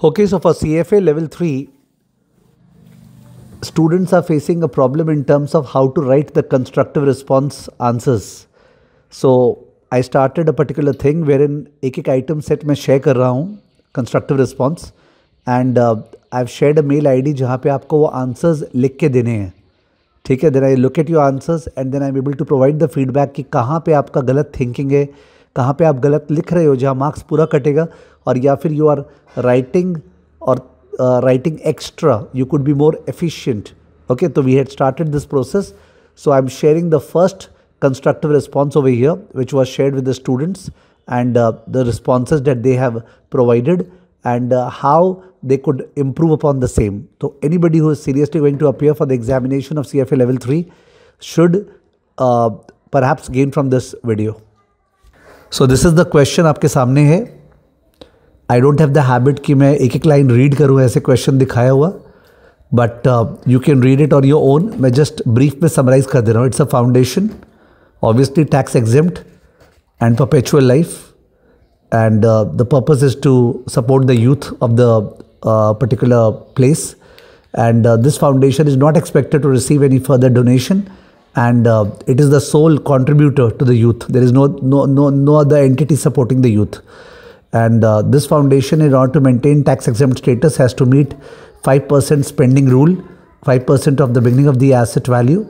Okay, so for CFA level 3, students are facing a problem in terms of how to write the constructive response answers. So I started a particular thing wherein एक item set मैं share कर रहा हूँ constructive response, and I've shared a mail ID जहाँ पे आपको वो answers लिख के देने हैं. ठीक है, then I look at your answers and then I'm able to provide the feedback कि कहाँ पे आपका गलत thinking है, कहाँ पे आप गलत लिख रहे हो जहाँ मार्क्स पूरा कटेगा, और या फिर यू आर राइटिंग और writing extra, you could be more efficient. Okay, so we had started this process. So I'm sharing the first constructive response over here, which was shared with the students, and the responses that they have provided and how they could improve upon the same. So anybody who is seriously going to appear for the examination of CFA level 3 should perhaps gain from this video. So this is the question आपके सामने है. I don't have the habit कि मैं एक एक line read करूँ ऐसे question दिखाया हुआ, but you can read it on your own. मैं जस्ट ब्रीफ में समराइज कर दे रहा हूँ. It's a foundation, obviously tax exempt and perpetual life, and the purpose is to support the youth of the particular place, and this foundation is not expected to receive any further donation, and it is the sole contributor to the youth. There is no other entity supporting the youth. And this foundation, in order to maintain tax exempt status, has to meet 5% spending rule, 5% of the beginning of the asset value,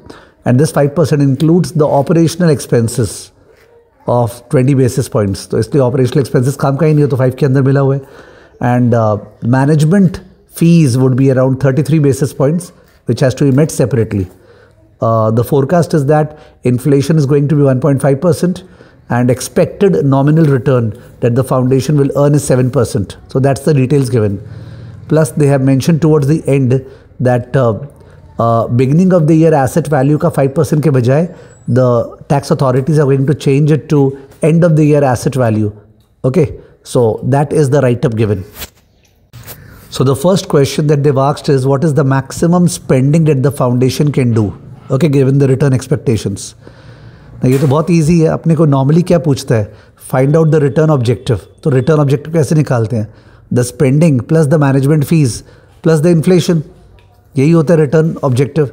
and this 5% includes the operational expenses of 20 basis points. तो इसलिए operational expenses काम का ही नहीं हो, तो 5 के अंदर मिला हुआ है. And management fees would be around 33 basis points, which has to be met separately. The forecast is that inflation is going to be 1.5%, and expected nominal return that the foundation will earn is 7%. So that's the details given. Plus they have mentioned towards the end that beginning of the year asset value का 5% के बजाय the tax authorities are going to change it to end of the year asset value. Okay, so that is the write-up given. So the first question that they've asked is, what is the maximum spending that the foundation can do? Okay, given the return expectations. ये तो बहुत easy है. अपने को normally क्या पूछता है, find out the return objective. तो रिटर्न ऑब्जेक्टिव कैसे निकालते हैं? The spending plus the management fees plus the inflation, यही होता है return objective.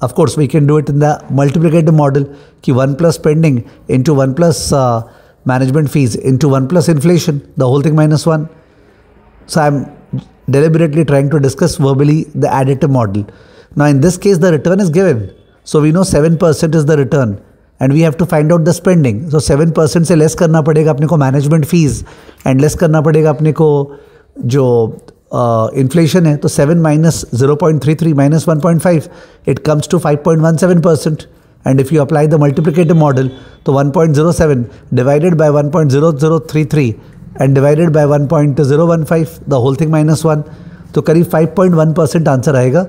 Of course we can do it in the multiplicative model कि 1 plus spending into 1 plus management fees into 1 plus inflation, the whole thing -1. So I'm deliberately trying to discuss verbally the additive model. Now in this case the return is given, so we know 7% is the return. And we have to find out the spending. So 7% से less करना पड़ेगा अपने को management fees, and less करना पड़ेगा अपने को जो इन्फ्लेशन है. तो 7 minus 0.33 minus 1.5, it comes to 5.17%. And if you apply the multiplicative model, तो 1.07 divided by 1.0033 and divided by 1.015, the whole thing -1, तो करीब 5.1% आंसर आएगा.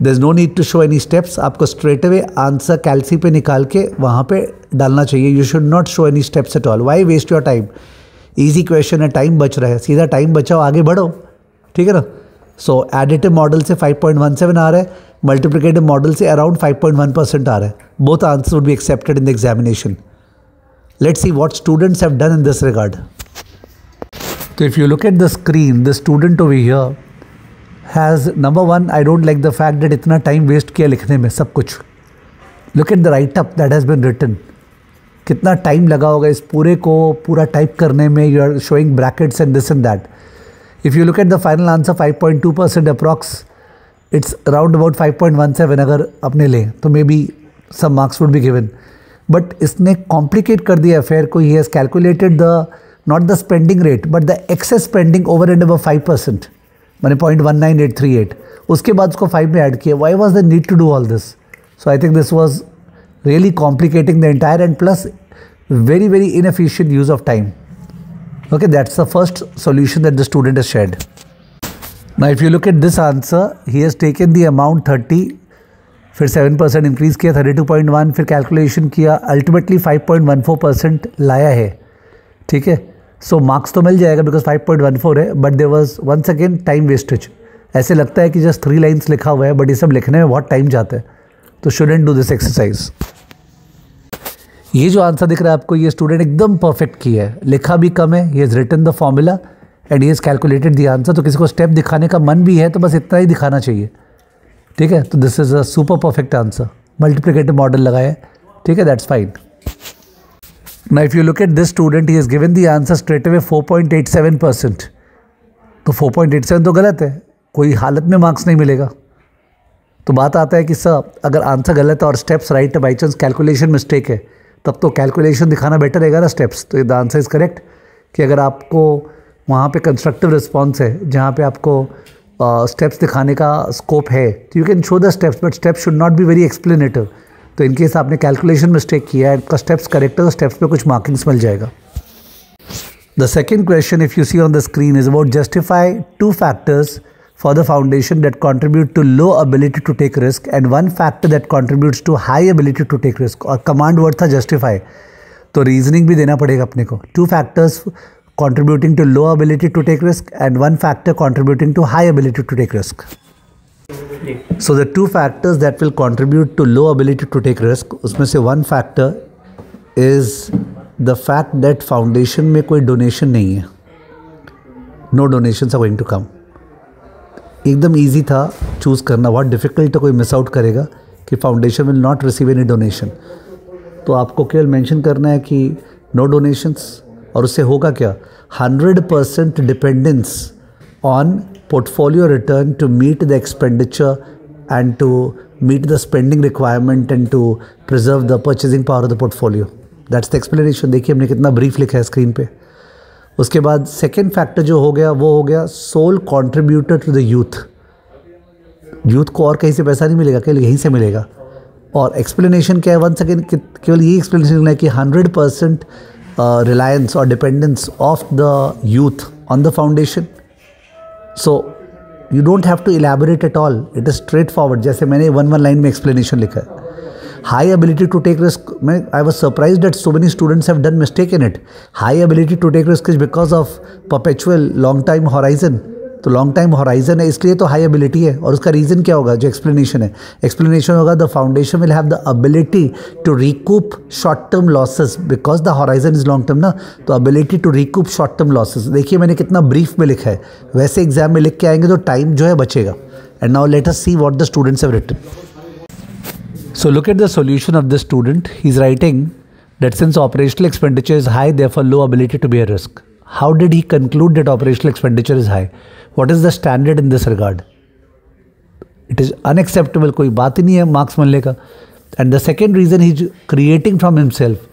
There is no need to show any steps. आपको straight away आंसर कैलसी पे निकाल के वहाँ पे डालना चाहिए. You should not show any steps at all. Why waste your time? Easy question है, टाइम बच रहा है, सीधा टाइम बचाओ, आगे बढ़ो. ठीक है ना? So additive model से 5.17 आ रहा है, multiplicative model से around 5.1% आ रहा है. Both answers would be accepted in the examination. Let's see what students have done in this regard. So if you look at the screen, the student over here has, number one, I don't like the fact that इतना time waste किया लिखने में सब कुछ. Look at the write-up that has been written. कितना time लगा होगा इस पूरे को पूरा टाइप करने में. You are showing brackets and this and that. If you look at the final answer, 5.2% approx, it's around about 5.17. अगर अपने लें तो may be some marks would be given. But इसने complicate कर दिया affair को. He has calculated the not the spending rate but the excess spending over and above 5%. मैंने 0.19838, उसके बाद उसको 5 में ऐड किया. Why was the need to do all this? So I think this was really complicating the entire, and plus very inefficient use of time. Okay, that's the first solution that the student has shared. Now if you look at this answer, he has taken the amount 30, फिर 7% increase किया 32.1, फिर calculation किया, ultimately 5.14% लाया है. ठीक है, सो marks तो मिल जाएगा बिकॉज 5.14 है, but there was once again time wastage. ऐसे लगता है कि जस्ट 3 लाइन्स लिखा हुआ है, बट ये सब लिखने में बहुत टाइम जाता है. तो शुडंट डू दिस एक्सरसाइज. ये जो आंसर दिख रहा है आपको, ये स्टूडेंट एकदम परफेक्ट किया है, लिखा भी कम है. He has written the formula and he has calculated the answer. तो किसी को स्टेप दिखाने का मन भी है तो बस इतना ही दिखाना चाहिए, ठीक है। तो this is a super perfect answer, multiplicative model लगाया है, ठीक है, that's fine. Now if you look at this student, he has given the answer straight away 4.87%। तो 4.87 तो गलत है, कोई हालत में मार्क्स नहीं मिलेगा। तो बात आता है कि सर अगर आंसर गलत है और स्टेप्स राइट है, बाई चांस कैलकुलेशन मिस्टेक है, तब तो कैलकुलेशन दिखाना बेटर रहेगा ना स्टेप्स। तो द आंसर इज़ करेक्ट कि अगर आपको वहाँ पे कंस्ट्रक्टिव रिस्पॉन्स है जहाँ पे आपको स्टेप्स दिखाने का स्कोप है, तो you can show the steps, but steps should not be very एक्सप्लेनेटिव। तो इनकेस आपने कैलकुलेशन मिस्टेक किया है, आपका स्टेप्स करेक्ट है, तो स्टेप्स पे कुछ मार्किंग्स मिल जाएगा। The second question if you see on the screen is about justify 2 factors for the foundation that contribute to low ability to take risk and 1 factor that contributes to high ability to take risk। और command word था justify, तो reasoning भी देना पड़ेगा अपने को। 2 factors contributing to low ability to take risk and 1 factor contributing to high ability to take risk। So the 2 factors that will contribute to low ability to take risk, उसमें से 1 factor is the fact that foundation में कोई donation नहीं है, no donations are going to come। एकदम easy था choose करना, बहुत डिफ़िकल्ट है कोई मिस आउट करेगा कि foundation will not receive any donation. तो आपको केवल मेंशन करना है कि नो डोनेशंस, और उससे होगा क्या, 100% dependence on portfolio return to meet the expenditure and to meet the spending requirement and to preserve the purchasing power of the portfolio. That's the explanation. देखिए हमने कितना ब्रीफ लिखा है स्क्रीन पे। उसके बाद सेकेंड फैक्टर जो हो गया वो हो गया sole contributor to the youth. Youth को और कहीं से पैसा नहीं मिलेगा, केवल यहीं से मिलेगा। और एक्सप्लेनेशन क्या है, वन सेकेंड, केवल यही एक्सप्लेनेशन है कि 100% रिलायंस और dependence of the youth on the foundation. So you don't have to elaborate at all, it is straightforward, जैसे मैंने 1 लाइन में एक्सप्लेनेशन लिखा है। High ability to take risk, I was surprised that so many students have done mistake in it. High ability to take risk is because of perpetual long time horizon। तो long time horizon है इसलिए तो high ability है। और उसका reason क्या होगा, जो एक्सप्लेनेशन है, एक्सप्लेनेशन होगा the foundation will have the ability to recoup short term losses because the horizon is long term ना। तो ability to recoup short term losses, देखिए मैंने कितना ब्रीफ में लिखा है, वैसे एग्जाम में लिख के आएंगे तो टाइम जो है बचेगा। And now let us see what the students have written. So look at the solution of this student. He's writing that since operational expenditure is high, therefore low ability to bear risk. How did he conclude that operational expenditure is high? What is the standard in this regard? It is unacceptable. कोई बात ही नहीं है marks मिलने का। And the second reason he's creating from himself,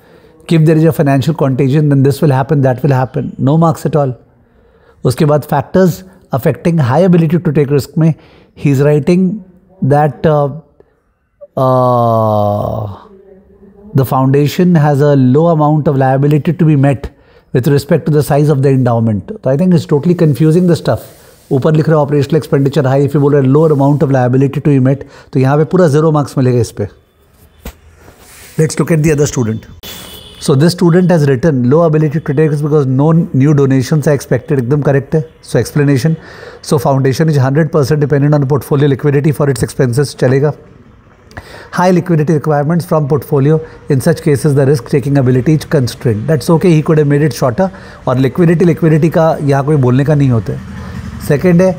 if there is a financial contagion, then this will happen, that will happen. No marks at all. उसके बाद factors affecting high ability to take risk में he's writing that the foundation has a low amount of liability to be met with respect to the size of the endowment. So I think it's totally confusing the stuff. ऊपर लिख रहा है operational expenditure high, if you बोल रहे lower amount of liability to be met, तो यहाँ पे पूरा 0 मार्क्स मिलेगा इस पे। Let's look at the other student. So this student has written low ability to take because no new donations are expected, एकदम करेक्ट है। So explanation, so foundation is 100% dependent on portfolio liquidity for its expenses, चलेगा। High liquidity requirements from portfolio, in such cases the risk taking ability is constrained, that's okay, he could have made it shorter। और liquidity का यहाँ कोई बोलने का नहीं होता है। सेकेंड है,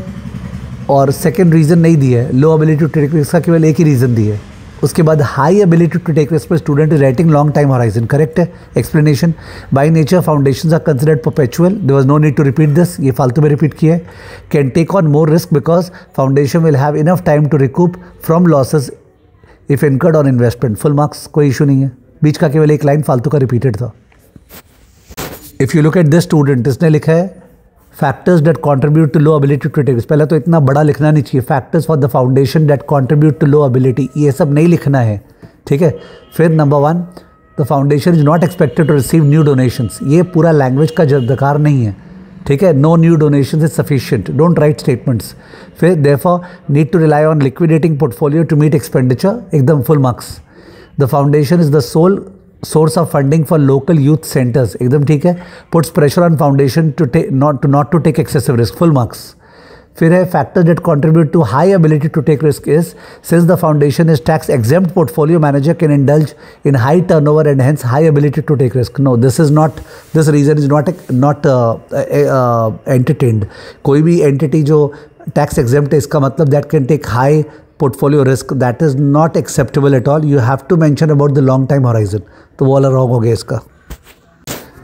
और सेकेंड रीज़न नहीं दिया है, low ability to take risk का केवल एक ही रीज़न दिया है। उसके बाद high ability to take risk पर student is writing long time horizon, correct है। Explanation, by nature foundations are considered perpetual, there was no need to repeat this, ये फालतू में रिपीट किया है। Can take on more risk because foundation will have enough time to recoup from losses if incurred on investment, full marks, कोई issue नहीं है। बीच का केवल एक लाइन फालतू का रिपीटेड था। If you look at this student, इसने लिखा है factors that contribute to low ability to take, पहले तो इतना बड़ा लिखना नहीं चाहिए, factors for the foundation that contribute to low ability, ये सब नहीं लिखना है, ठीक है। फिर number 1, the foundation is not expected to receive new donations, ये पूरा लैंग्वेज का दरकार नहीं है, ठीक है। No new donations is sufficient, don't write statements. फिर therefore need to rely on liquidating portfolio to meet expenditure, एकदम full marks. The foundation is the sole source of funding for local youth centres, एकदम ठीक है। Puts pressure on foundation to not to take excessive risk, full marks. फिर है factor that contribute to high ability to take risk is since the foundation is tax exempt portfolio manager can indulge in high turnover and hence high ability to take risk. No, this is not, this reason is not entertained. कोई भी entity जो tax exempt है इसका मतलब that can take high portfolio risk, that is not acceptable at all. You have to mention about the long time horizon. तो वो वाला wrong हो गया इसका.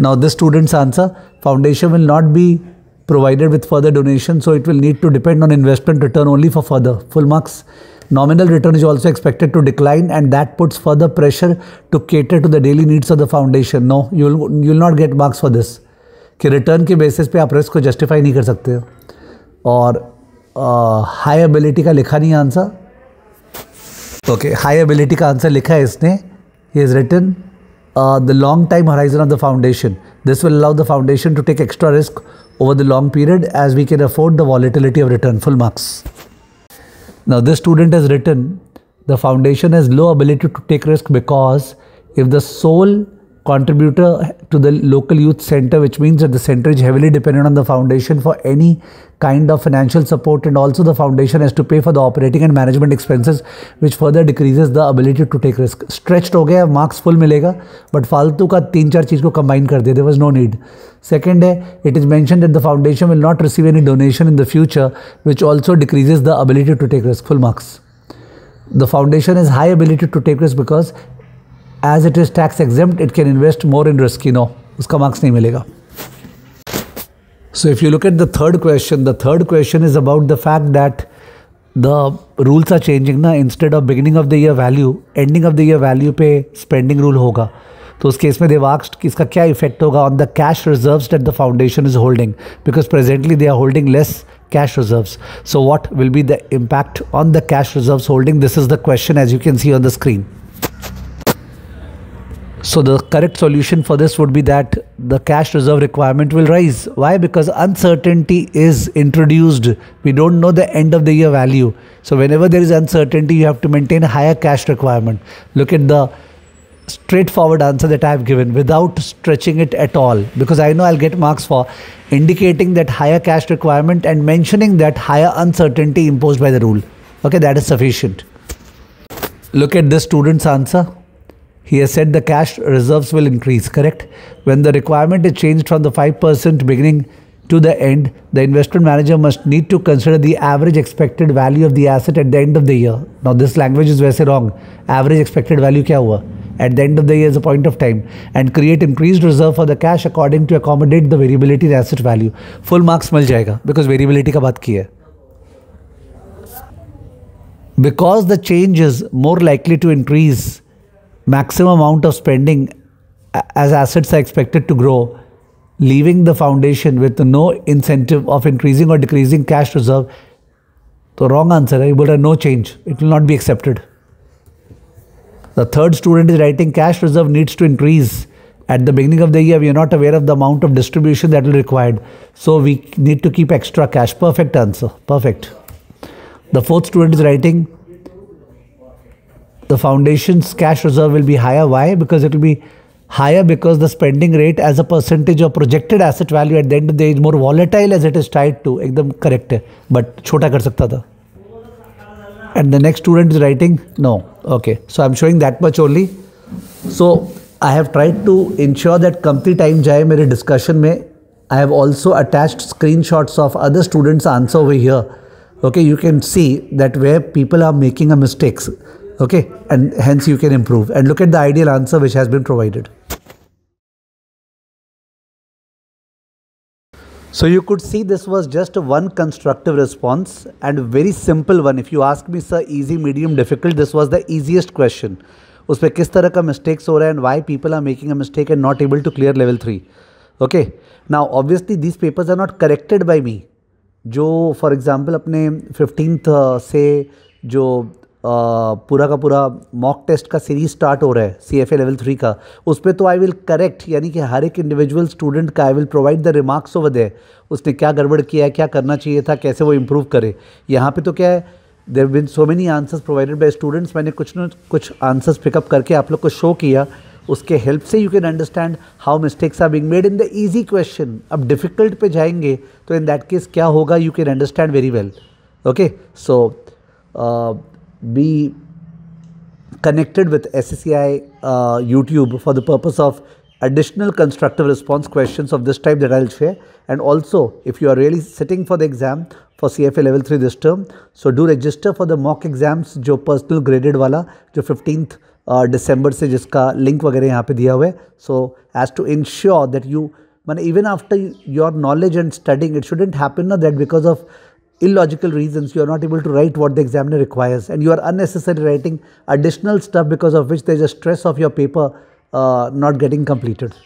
Now this student's answer, foundation will not be provided with further donation, so it will need to depend on investment return only for further. Full marks. Nominal return is also expected to decline and that puts further pressure to cater to the daily needs of the foundation. No, you will not get marks for this. कि return के basis पे आप risk को justify नहीं कर सकते हो. और हाई एबिलिटी का लिखा नहीं आंसर. ओके, हाई एबिलिटी का आंसर लिखा है इसने. He is written the long time horizon of the foundation. This will allow the foundation to take extra risk over the long period as we can afford the volatility of return. Full marks. Now this student has written the foundation has low ability to take risk because if the sole contributor to the local youth center, which means that the center is heavily dependent on the foundation for any kind of financial support, and also the foundation has to pay for the operating and management expenses, which further decreases the ability to take risk. Stretched हो गया, marks full मिलेगा, but फालतू का 3-4 चीज़ को combine कर दिया. There was no need. Second है, it is mentioned that the foundation will not receive any donation in the future, which also decreases the ability to take risk. Full marks. The foundation has high ability to take risk because as it is tax exempt, it can invest more in risk. You know, उसका marks नहीं मिलेगा. So if you look at the third question is about the fact that the rules are changing ना. Instead of beginning of the year value, ending of the year value पे spending rule होगा. तो उस case में they've asked कि इसका क्या effect होगा on the cash reserves that the foundation is holding, because presently they are holding less cash reserves. So what will be the impact on the cash reserves holding? This is the question as you can see on the screen. So the correct solution for this would be that the cash reserve requirement will rise. Why? Because uncertainty is introduced. We don't know the end of the year value. So whenever there is uncertainty, you have to maintain a higher cash requirement. Look at the straightforward answer that I have given without stretching it at all, because I know I'll get marks for indicating that higher cash requirement and mentioning that higher uncertainty imposed by the rule. Okay, that is sufficient. Look at this student's answer. He has said the cash reserves will increase, correct? When the requirement is changed from the 5% beginning to the end, the investment manager must need to consider the average expected value of the asset at the end of the year. Now this language is वैसे wrong. Average expected value क्या हुआ? At the end of the year is a point of time, and create increased reserve for the cash according to accommodate the variability in asset value. Full marks मिल जाएगा because variability का बात की है. Because the change is more likely to increase maximum amount of spending as assets are expected to grow, leaving the foundation with no incentive of increasing or decreasing cash reserve. So wrong answer है. You बोल रहा no change, it will not be accepted. The third student is writing cash reserve needs to increase. At the beginning of the year, we are not aware of the amount of distribution that will be required, so we need to keep extra cash. Perfect answer. Perfect. The fourth student is writing the foundation's cash reserve will be higher. Why? Because it will be higher because the spending rate as a percentage of projected asset value at the end of the day is more volatile as it is tied to. एकदम correct है, but छोटा कर सकता था. And the next student is writing no. Okay, so I'm showing that much only. So I have tried to ensure that complete time जाए मेरे discussion में. I have also attached screenshots of other students' answer over here. Okay, you can see that where people are making a mistakes. Okay, and hence you can improve, and look at the ideal answer which has been provided. So you could see this was just one constructive response and very simple one. If you ask me, sir, easy, medium, difficult, this was the easiest question. उस पे किस तरह का mistakes हो रहा है and why people are making a mistake and not able to clear level 3. Okay, now obviously these papers are not corrected by me. जो for example अपने 15th से जो पूरा का पूरा मॉक टेस्ट का सीरीज स्टार्ट हो रहा है CFA लेवल 3 का, उस पर तो आई विल करेक्ट, यानी कि हर एक इंडिविजुअल स्टूडेंट का I will provide the remarks over there. उसने क्या गड़बड़ किया है, क्या करना चाहिए था, कैसे वो इम्प्रूव करे. यहाँ पे तो क्या है, there been so many answers provided by students. मैंने कुछ न कुछ आंसर्स पिकअप करके आप लोग को शो किया. उसके हेल्प से you can understand how mistakes are being made in the easy question. अब डिफिकल्ट पे जाएंगे तो इन दैट केस क्या होगा, you can understand very well. Okay, so be connected with SSCI YouTube for the purpose of additional constructive response questions of this type that I'll share. And also, if you are really sitting for the exam for CFA level 3 this term, so do register for the mock exams जो personal graded वाला जो 15th December से जिसका link वगैरह यहाँ पे दिया हुआ है. So as to ensure that you, even after your knowledge and studying, it shouldn't happen that because of illogical reasons you are not able to write what the examiner requires, and you are unnecessarily writing additional stuff because of which there is a stress of your paper not getting completed.